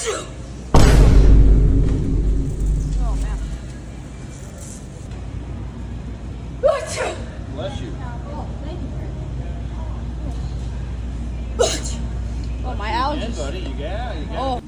Oh man. Bless you. Oh, my And allergies. buddy, you got it. Oh.